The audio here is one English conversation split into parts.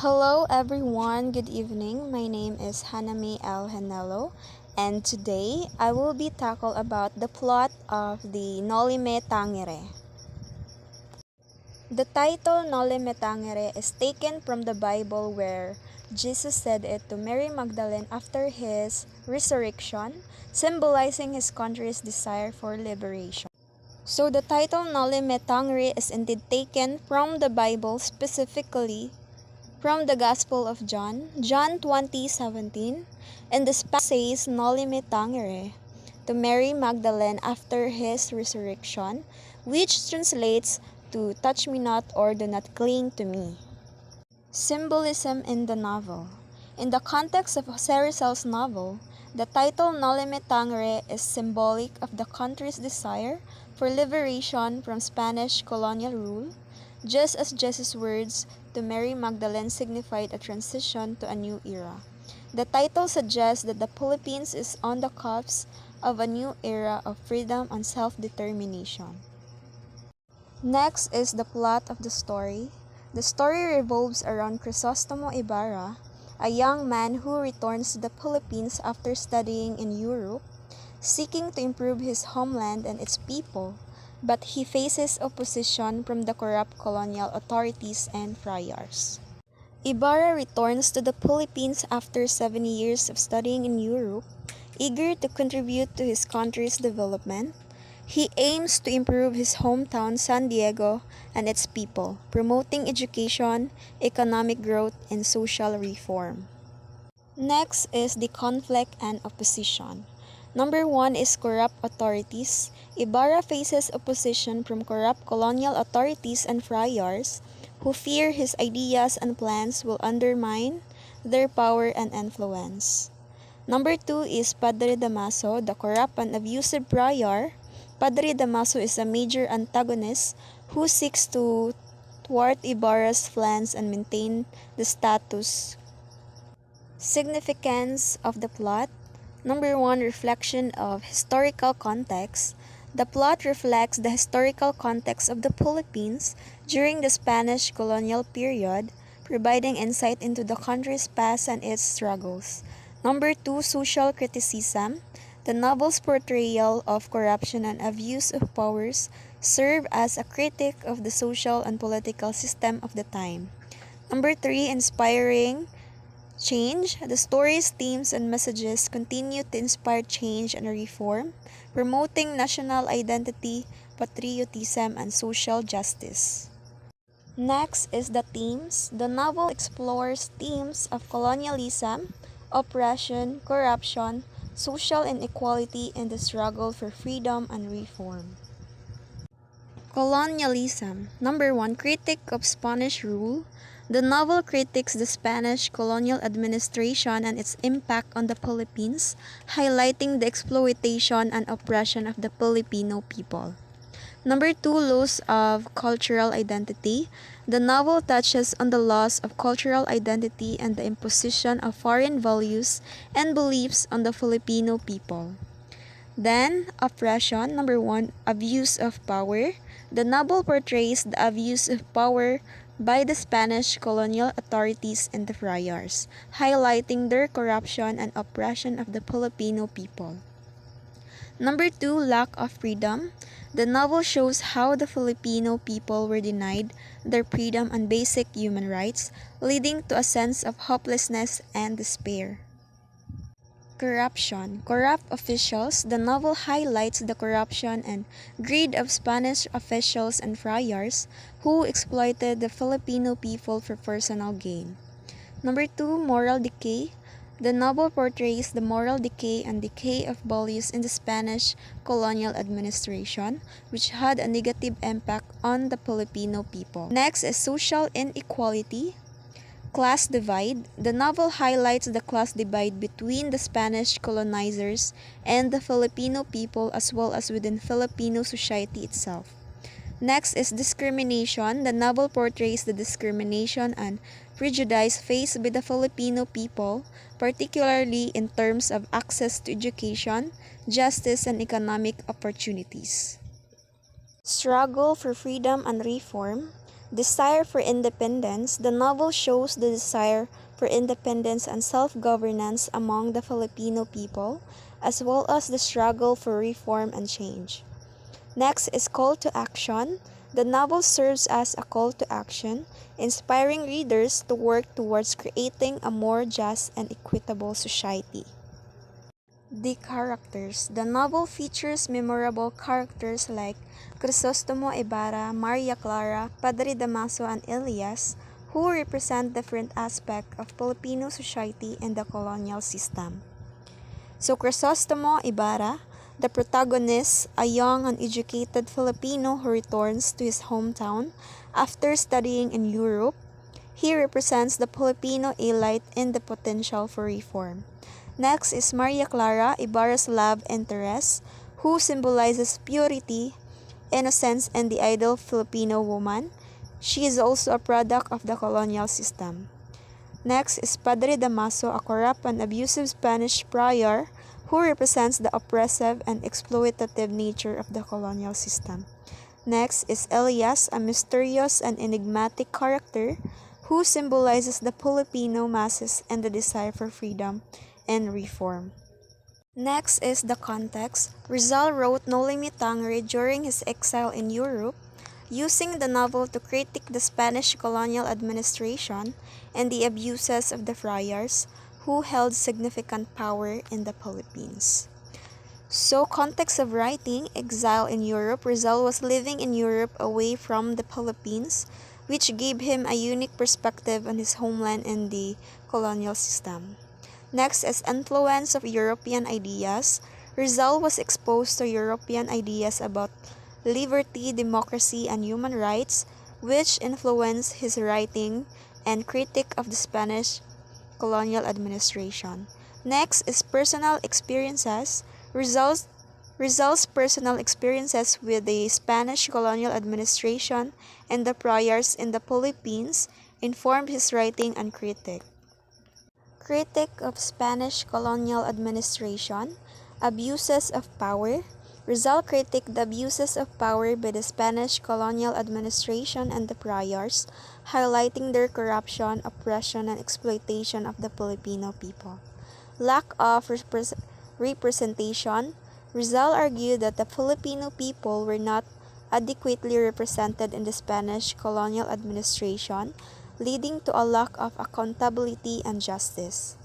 Hello everyone, good evening. My name is Hanami L. Hanelo, and today I will be tackle about the plot of the Noli Tangere. The title Noli Tangere is taken from the Bible where Jesus said it to Mary Magdalene after his resurrection, symbolizing his country's desire for liberation. So the title Noli Tangere is indeed taken from the Bible, specifically from the Gospel of John, John 20:17, and the says Noli me tangere to Mary Magdalene after his resurrection, which translates to touch me not or do not cling to me. Symbolism in the novel. In the context of Jose Rizal's novel, the title Noli me tangere is symbolic of the country's desire for liberation from Spanish colonial rule, just as Jesus' words to Mary Magdalene signified a transition to a new era. The title suggests that the Philippines is on the cusp of a new era of freedom and self-determination. Next is the plot of the story. The story revolves around Crisostomo Ibarra, a young man who returns to the Philippines after studying in Europe, seeking to improve his homeland and its people, but he faces opposition from the corrupt colonial authorities and friars. Ibarra returns to the Philippines after 7 years of studying in Europe, eager to contribute to his country's development. He aims to improve his hometown San Diego and its people, promoting education, economic growth, and social reform. Next is the conflict and opposition. Number 1 is corrupt authorities. Ibarra faces opposition from corrupt colonial authorities and friars who fear his ideas and plans will undermine their power and influence. Number 2 is Padre Damaso, the corrupt and abusive friar. Padre Damaso is a major antagonist who seeks to thwart Ibarra's plans and maintain the status. Significance of the plot. Number 1, reflection of historical context. The plot reflects the historical context of the Philippines during the Spanish colonial period, providing insight into the country's past and its struggles. Number 2, social criticism. The novel's portrayal of corruption and abuse of powers serve as a critic of the social and political system of the time. Number 3, inspiring change. The story's themes and messages continue to inspire change and reform, promoting national identity, patriotism, and social justice. Next is the themes. The novel explores themes of colonialism, oppression, corruption, social inequality, and the struggle for freedom and reform. Colonialism. Number 1, critic of Spanish rule. The novel critiques the Spanish colonial administration and its impact on the Philippines, highlighting the exploitation and oppression of the Filipino people. Number 2, loss of cultural identity. The novel touches on the loss of cultural identity and the imposition of foreign values and beliefs on the Filipino people. Then, oppression. Number 1, abuse of power. The novel portrays the abuse of power by the Spanish colonial authorities and the friars, highlighting their corruption and oppression of the Filipino people. Number 2, lack of freedom. The novel shows how the Filipino people were denied their freedom and basic human rights, leading to a sense of hopelessness and despair. Corruption. Corrupt officials. The novel highlights the corruption and greed of Spanish officials and friars who exploited the Filipino people for personal gain. Number 2, moral decay. The novel portrays the moral decay and decay of values in the Spanish colonial administration, which had a negative impact on the Filipino people. Next is social inequality. Class divide. The novel highlights the class divide between the Spanish colonizers and the Filipino people as well as within Filipino society itself. Next is discrimination. The novel portrays the discrimination and prejudice faced by the Filipino people, particularly in terms of access to education, justice, and economic opportunities. Struggle for freedom and reform. Desire for independence. The novel shows the desire for independence and self-governance among the Filipino people, as well as the struggle for reform and change. Next is call to action. The novel serves as a call to action, inspiring readers to work towards creating a more just and equitable society. The characters. The novel features memorable characters like Crisostomo Ibarra, Maria Clara, Padre Damaso, and Elias, who represent different aspects of Filipino society and the colonial system. So Crisostomo Ibarra, the protagonist, a young and educated Filipino who returns to his hometown after studying in Europe, he represents the Filipino elite and the potential for reform. Next is Maria Clara, Ibarra's love interest, who symbolizes purity, innocence, and the ideal Filipino woman. She is also a product of the colonial system. Next is Padre Damaso, a corrupt and abusive Spanish prior who represents the oppressive and exploitative nature of the colonial system. Next is Elias, a mysterious and enigmatic character who symbolizes the Filipino masses and the desire for freedom and reform. Next is the context. Rizal wrote Noli Tangere during his exile in Europe, using the novel to critique the Spanish colonial administration and the abuses of the friars who held significant power in the Philippines. So, context of writing, exile in Europe. Rizal was living in Europe away from the Philippines, which gave him a unique perspective on his homeland and the colonial system. Next is influence of European ideas. Rizal was exposed to European ideas about liberty, democracy, and human rights, which influenced his writing and critique of the Spanish colonial administration. Next is personal experiences. Rizal's personal experiences with the Spanish colonial administration and the priors in the Philippines informed his writing and critique. Critique of Spanish colonial administration, abuses of power. Rizal critiqued the abuses of power by the Spanish colonial administration and the priors, highlighting their corruption, oppression, and exploitation of the Filipino people. Lack of representation. Rizal argued that the Filipino people were not adequately represented in the Spanish colonial administration, leading to a lack of accountability and justice.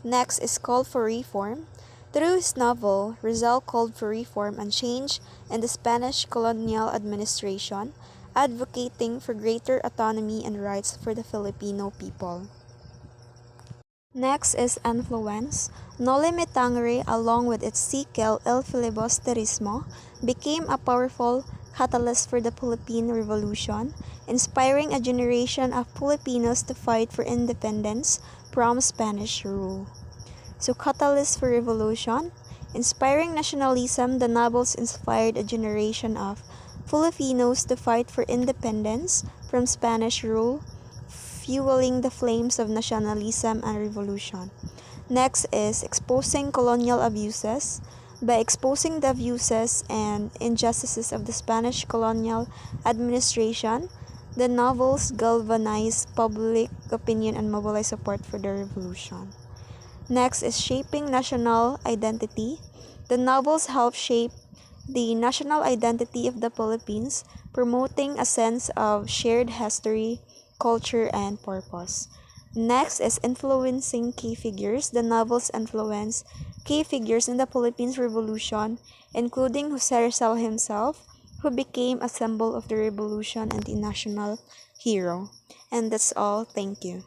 Next is call for reform. Through his novel, Rizal called for reform and change in the Spanish colonial administration, advocating for greater autonomy and rights for the Filipino people. Next is influence. Noli Me Tangere, along with its sequel El Filibusterismo, became a powerful catalyst for the Philippine Revolution, inspiring a generation of Filipinos to fight for independence from Spanish rule. So, catalyst for revolution. Inspiring nationalism, the novels inspired a generation of Filipinos to fight for independence from Spanish rule, fueling the flames of nationalism and revolution. Next is exposing colonial abuses. By exposing the abuses and injustices of the Spanish colonial administration, the novels galvanized public opinion and mobilized support for the revolution. Next is shaping national identity. The novels help shape the national identity of the Philippines, promoting a sense of shared history, culture, and purpose. Next is influencing key figures. The novels influence key figures in the Philippines Revolution, including Jose Rizal himself, who became a symbol of the revolution and the national hero. And that's all. Thank you.